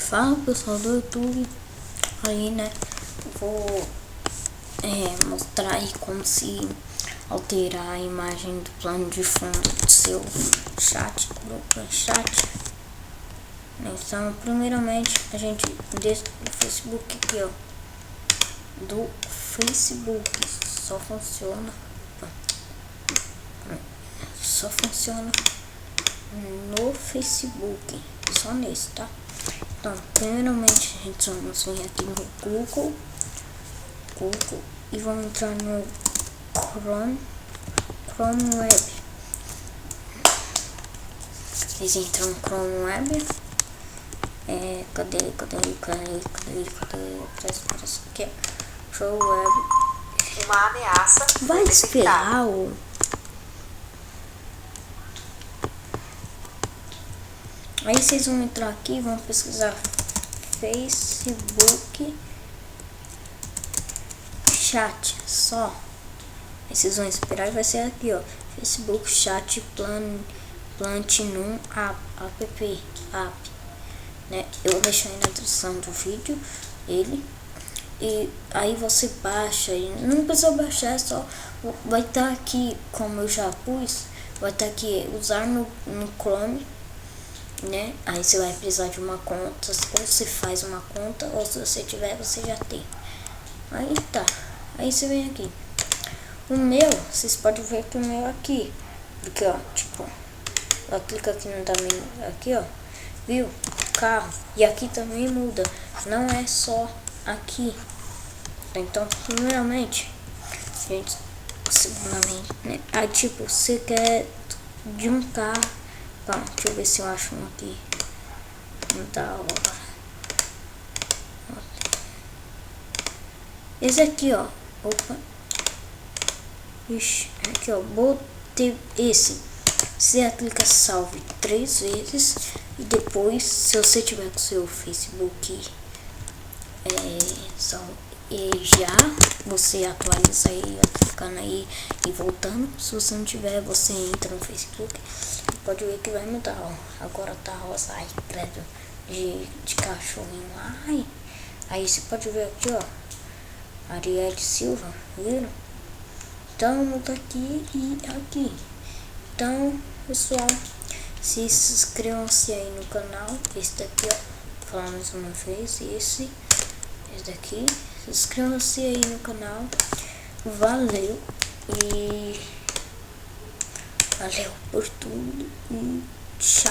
Fala pessoal do YouTube, aí né, vou mostrar aí como se alterar a imagem do plano de fundo do seu chat, grupo em chat. Então primeiramente a gente desce do Facebook aqui, ó, do Facebook, só funciona no Facebook, só nesse, tá? Então, primeiramente a gente vamos vir aqui no Google e vamos entrar no Chrome Web. Vocês entram no Chrome Web. Cadê? Parece que é Chrome Web. Uma ameaça. Vai esperar o... Aí vocês vão entrar aqui e vão pesquisar Facebook Chat, só. Aí vocês vão esperar e vai ser aqui, ó, Facebook Chat Platinum App, né? Eu vou deixar aí na descrição do vídeo ele. E aí você baixa, e não precisa baixar, é só vai estar aqui, como eu já pus, vai estar aqui usar no Chrome, né? Aí você vai precisar de uma conta, ou você faz uma conta, ou se você tiver, você já tem. Aí tá, aí você vem aqui. O meu, vocês podem ver que o meu aqui, porque ó, tipo, eu clico aqui no também, aqui ó, viu? Carro, e aqui também muda, não é só aqui. Então, primeiramente, gente, segundamente, né? Aí tipo, você quer de um carro. Tá, deixa eu ver se eu acho um aqui. Da hora. Esse aqui, ó. Opa. Ixi, aqui, ó. Botei esse. Você clica salve 3 vezes. E depois, se você tiver com seu Facebook já, você atualiza aí, clicando aí e voltando. Se você não tiver, você entra no Facebook. Pode ver que vai mudar, ó. Agora tá rosa, ai, credo, de cachorrinho. Ai. Aí você pode ver aqui, ó, Arielle Silva, viram? Então muda aqui e aqui. Então, pessoal, se inscrevam-se aí no canal. Esse daqui, ó, falando mais uma vez, esse daqui. Se inscrevam-se aí no canal. Valeu e... Valeu por tudo e tchau.